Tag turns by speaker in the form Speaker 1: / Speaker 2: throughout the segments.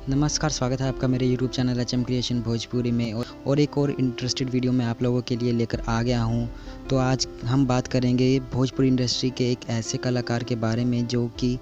Speaker 1: नमस्कार, स्वागत है आपका मेरे YouTube channel HM creation Bhojpuri में और एक और इंटरेस्टेड वीडियो मैं आप लोगों के लिए लेकर आ गया हूं। तो आज हम बात करेंगे भोजपुरी इंडस्ट्री के एक ऐसे कलाकार के बारे में जो कि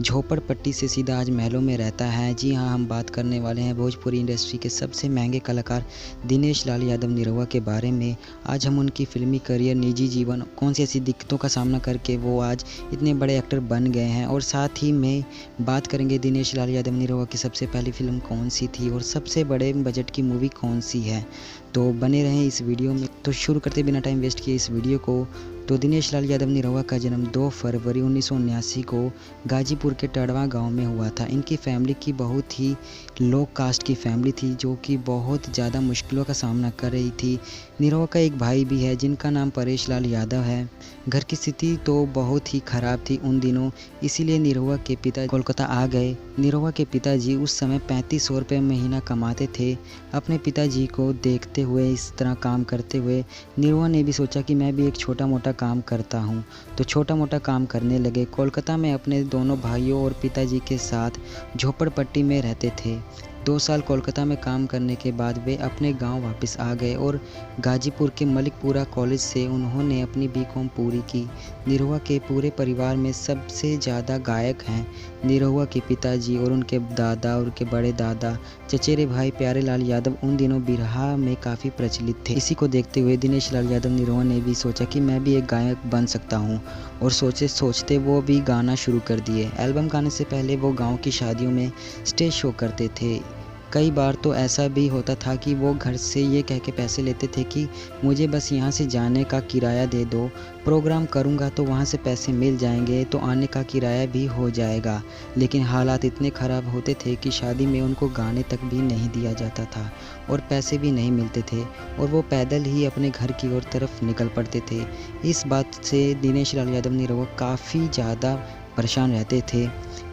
Speaker 1: झोपड़पट्टी से सीधा आज महलों में रहता है। जी हां, हम बात करने वाले हैं भोजपुरी इंडस्ट्री के सबसे महंगे कलाकार दिनेश लाल यादव निरहुआ के बारे में। आज हम उनकी फिल्मी करियर, निजी जीवन, कौन सी ऐसी दिक्कतों का सामना करके वो आज इतने बड़े एक्टर बन गए हैं, और साथ ही में बात करेंगे दिनेश लाल यादव निरहुआ की सबसे पहली फिल्म कौन सी थी और सबसे बड़े बजट की मूवी कौन सी है। तो बने रहें इस वीडियो में। तो शुरू करते बिना टाइम वेस्ट किए इस वीडियो को। तो दिनेश लाल यादव निरहुआ का जन्म 2 फरवरी 1979 को गाजीपुर के टड़वा गांव में हुआ था। इनकी फैमिली की बहुत ही लो कास्ट की फैमिली थी जो कि बहुत ज़्यादा मुश्किलों का सामना कर रही थी। निरहुआ का एक भाई भी है जिनका नाम परेश लाल यादव है। घर की स्थिति तो बहुत ही ख़राब थी उन दिनों, इसीलिए निरहुआ के पिता कोलकाता आ गए। निरहुआ के पिताजी उस समय 3500 रुपये महीना कमाते थे। अपने पिताजी को देखते हुए, इस तरह काम करते हुए, निरहुआ ने भी सोचा कि मैं भी एक छोटा मोटा काम करता हूँ। तो छोटा मोटा काम करने लगे। कोलकाता में अपने दोनों भाइयों और पिताजी के साथ झोपड़पट्टी में रहते थे। 2 साल कोलकाता में काम करने के बाद वे अपने गांव वापस आ गए और गाजीपुर के मलिकपुरा कॉलेज से उन्होंने अपनी बीकॉम पूरी की। निरहुआ के पूरे परिवार में सबसे ज़्यादा गायक हैं निरहुआ के पिताजी और उनके दादा और उनके बड़े दादा। चचेरे भाई प्यारे लाल यादव उन दिनों बिरहा में काफ़ी प्रचलित थे। इसी को देखते हुए दिनेश लाल यादव निरहुआ ने भी सोचा कि मैं भी एक गायक बन सकता हूँ, और सोचते वो भी गाना शुरू कर दिए। एल्बम गाने से पहले वो गांव की शादियों में स्टेज शो करते थे। कई बार तो ऐसा भी होता था कि वो घर से ये कह के पैसे लेते थे कि मुझे बस यहाँ से जाने का किराया दे दो, प्रोग्राम करूँगा तो वहाँ से पैसे मिल जाएंगे तो आने का किराया भी हो जाएगा। लेकिन हालात इतने ख़राब होते थे कि शादी में उनको गाने तक भी नहीं दिया जाता था और पैसे भी नहीं मिलते थे, और वो पैदल ही अपने घर की ओर तरफ निकल पड़ते थे। इस बात से दिनेश लाल यादव निरहुआ काफ़ी ज़्यादा परेशान रहते थे।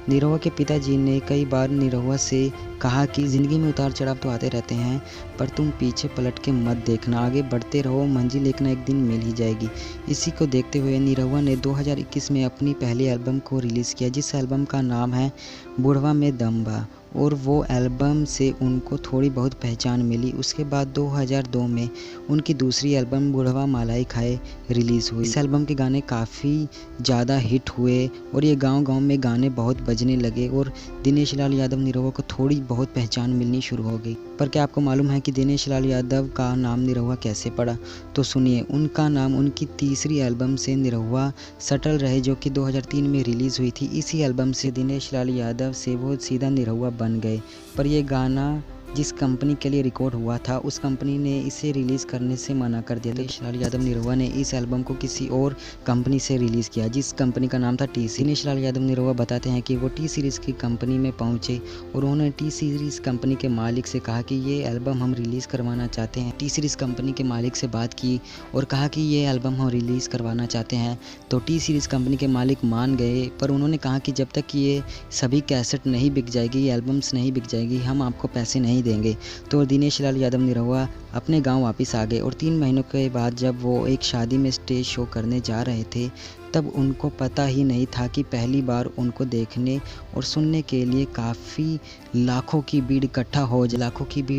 Speaker 1: निरहुआ के पिताजी ने कई बार निरहुआ से कहा कि ज़िंदगी में उतार चढ़ाव तो आते रहते हैं, पर तुम पीछे पलट के मत देखना, आगे बढ़ते रहो, मंजिल एक ना एक दिन मिल ही जाएगी। इसी को देखते हुए निरहुआ ने 2021 में अपनी पहली एल्बम को रिलीज़ किया, जिस एल्बम का नाम है बुढ़वा में दम बा, और वो एल्बम से उनको थोड़ी बहुत पहचान मिली। उसके बाद 2002 में उनकी दूसरी एल्बम बुढ़वा मलाई खाए रिलीज़ हुई। इस एल्बम के गाने काफ़ी ज़्यादा हिट हुए और ये गांव-गांव में गाने बहुत बजने लगे और दिनेश लाल यादव निरहुआ को थोड़ी बहुत पहचान मिलनी शुरू हो गई। पर क्या आपको मालूम है कि दिनेश लाल यादव का नाम निरहुआ कैसे पड़ा? तो सुनिए, उनका नाम उनकी तीसरी एल्बम से निरहुआ सटल रहे जो कि 2003 में रिलीज़ हुई थी। इसी एल्बम से दिनेश लाल यादव से वो सीधा निरहुआ बन गए। पर ये गाना जिस कंपनी के लिए रिकॉर्ड हुआ था उस कंपनी ने इसे रिलीज़ करने से मना कर दिया। दिनेश लाल यादव निरहुआ ने इस एल्बम को किसी और कंपनी से रिलीज़ किया जिस कंपनी का नाम था टी सीरीज़। दिनेश लाल यादव निरहुआ बताते हैं कि वो टी सीरीज़ की कंपनी में पहुंचे और उन्होंने टी सीरीज़ कंपनी के मालिक से कहा कि ये एल्बम हम रिलीज़ करवाना चाहते हैं। टी सीरीज़ कंपनी के मालिक से बात की और कहा कि ये एल्बम हम रिलीज़ करवाना चाहते हैं। तो टी सीरीज़ कंपनी के मालिक मान गए, पर उन्होंने कहा कि जब तक ये सभी कैसेट नहीं बिक जाएगी, ये एल्बम्स नहीं बिक जाएगी, हम आपको पैसे नहीं देंगे। तो दिनेश लाल यादव निरहुआ अपने गांव वापस आ गए और 3 महीनों के बाद जब वो एक शादी में स्टेज शो करने जा रहे थे, तब उनको पता ही नहीं था कि पहली बार उनको देखने और सुनने के लिए काफ़ी लाखों की भीड़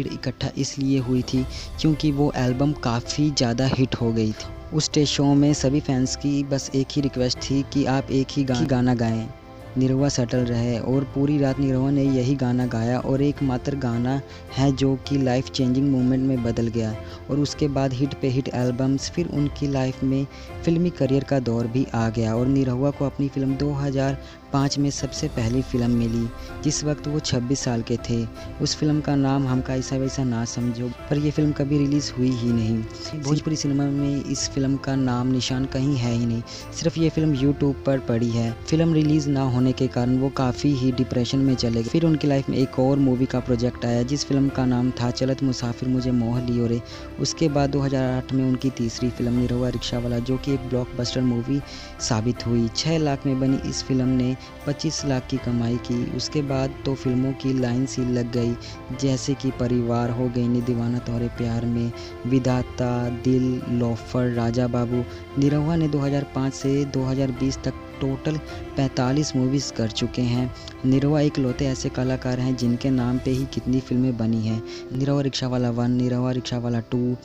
Speaker 1: इकट्ठा इसलिए हुई थी क्योंकि वो एल्बम काफ़ी ज़्यादा हिट हो गई थी। उस स्टेज शो में सभी फैंस की बस एक ही रिक्वेस्ट थी कि आप एक ही गाना गाएं। निरहुआ सटल रहे और पूरी रात निरहुआ ने यही गाना गाया, और एकमात्र गाना है जो कि लाइफ चेंजिंग मोमेंट में बदल गया। और उसके बाद हिट पे हिट एल्बम्स, फिर उनकी लाइफ में फिल्मी करियर का दौर भी आ गया और निरहुआ को अपनी फिल्म 2005 में सबसे पहली फ़िल्म मिली जिस वक्त वो 26 साल के थे। उस फिल्म का नाम हमका ऐसा वैसा ना समझो, पर यह फिल्म कभी रिलीज़ हुई ही नहीं। भोजपुरी सिनेमा में इस फिल्म का नाम निशान कहीं है ही नहीं, सिर्फ ये फिल्म यूट्यूब पर पड़ी है। फिल्म रिलीज़ ना होने के कारण वो काफ़ी ही डिप्रेशन में चले गए। फिर उनकी लाइफ में एक और मूवी का प्रोजेक्ट आया जिस फिल्म का नाम था चलत मुसाफिर मुझे मोह लियो रे। उसके बाद 2008 में उनकी तीसरी फिल्म निरहुआ रिक्शा वाला, जो कि एक ब्लॉकबस्टर मूवी साबित हुई। 6 लाख में बनी इस फिल्म ने 25 लाख की कमाई की। उसके बाद तो फिल्मों की लाइन सी लग गई, जैसे कि परिवार हो गई, नी दीवाना तोहरे प्यार में, विधाता, दिल, लोफर, राजा बाबू। निरहुआ ने 2005 से 2020 तक टोटल 45 मूवीज़ कर चुके हैं। निरहुआ इकलौते ऐसे कलाकार हैं जिनके नाम पे ही कितनी फिल्में बनी हैं। निरहुआ रिक्शावाला 1, निरहुआ रिक्शावाला 2,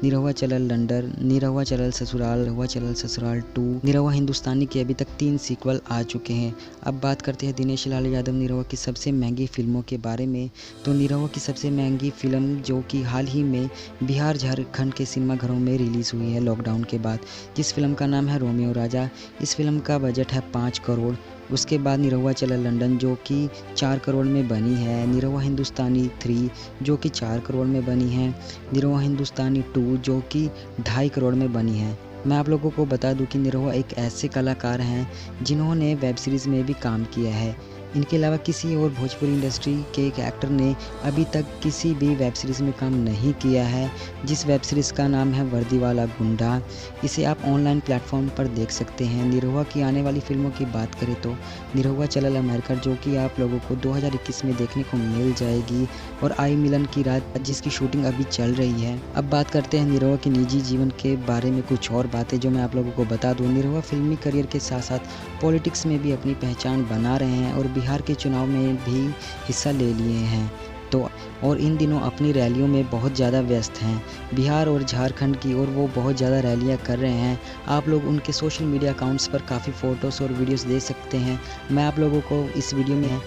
Speaker 1: निरहुआ चलल लंडन, निरहुआ चलल ससुराल, निरहुआ चलल ससुराल 2, निरहुआ हिंदुस्तानी के अभी तक 3 सीक्वल आ चुके हैं। अब बात करते हैं दिनेश लाल यादव निरहुआ की सबसे महंगी फिल्मों के बारे में। तो निरहुआ की सबसे महंगी फिल्म जो कि हाल ही में बिहार झारखंड के सिनेमाघरों में रिलीज़ हुई है लॉकडाउन के बाद, जिस फिल्म का नाम है रोमियो राजा। इस फिल्म का बजट है 5 करोड़। उसके बाद निरहुआ चलल लंडन जो कि 4 करोड़ में बनी है। निरहुआ हिंदुस्तानी 3 जो कि 4 करोड़ में बनी है। निरहुआ हिंदुस्तानी 2 जो कि 2.5 करोड़ में बनी है। मैं आप लोगों को बता दूं कि निरहुआ एक ऐसे कलाकार हैं जिन्होंने वेब सीरीज़ में भी काम किया है। इनके अलावा किसी और भोजपुरी इंडस्ट्री के एक एक्टर ने अभी तक किसी भी वेब सीरीज़ में काम नहीं किया है, जिस वेब सीरीज़ का नाम है वर्दीवाला गुंडा। इसे आप ऑनलाइन प्लेटफॉर्म पर देख सकते हैं। निरहुआ की आने वाली फिल्मों की बात करें तो निरहुआ चलल अमेरिका जो कि आप लोगों को 2021 में देखने को मिल जाएगी, और आई मिलन की रात जिसकी शूटिंग अभी चल रही है। अब बात करते हैं निरहुआ के निजी जीवन के बारे में कुछ और बातें जो मैं आप लोगों को बता दूँ। निरहुआ फिल्मी करियर के साथ साथ पॉलिटिक्स में भी अपनी पहचान बना रहे हैं और बिहार के चुनाव में भी हिस्सा ले लिए हैं। तो और इन दिनों अपनी रैलियों में बहुत ज़्यादा व्यस्त हैं। बिहार और झारखंड की और वो बहुत ज़्यादा रैलियां कर रहे हैं। आप लोग उनके सोशल मीडिया अकाउंट्स पर काफ़ी फ़ोटोज़ और वीडियोस देख सकते हैं। मैं आप लोगों को इस वीडियो में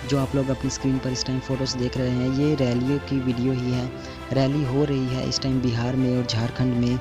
Speaker 1: जो आप लोग अपनी स्क्रीन पर इस टाइम फ़ोटोज़ देख रहे हैं, ये रैलियों की वीडियो ही है। रैली हो रही है इस टाइम बिहार में और झारखंड में।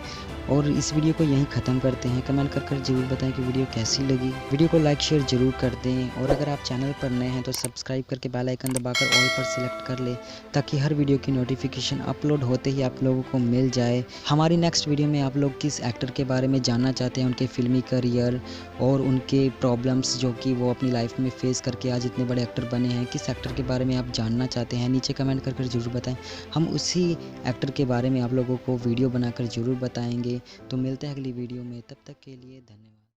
Speaker 1: और इस वीडियो को यहीं ख़त्म करते हैं। कमेंट कर ज़रूर बताएं कि वीडियो कैसी लगी। वीडियो को लाइक शेयर ज़रूर कर दें, और अगर आप चैनल पर नए हैं तो सब्सक्राइब करके बेल आइकन दबाकर ऑल पर सिलेक्ट कर लें, ताकि हर वीडियो की नोटिफिकेशन अपलोड होते ही आप लोगों को मिल जाए। हमारी नेक्स्ट वीडियो में आप लोग किस एक्टर के बारे में जानना चाहते हैं, उनके फिल्मी करियर और उनके प्रॉब्लम्स जो कि वो अपनी लाइफ में फेस करके आज इतने बड़े एक्टर बने हैं, किस एक्टर के बारे में आप जानना चाहते हैं, नीचे कमेंट कर ज़रूर बताएं। हम उसी एक्टर के बारे में आप लोगों को वीडियो बनाकर ज़रूर बताएंगे। तो मिलते हैं अगली वीडियो में, तब तक के लिए धन्यवाद।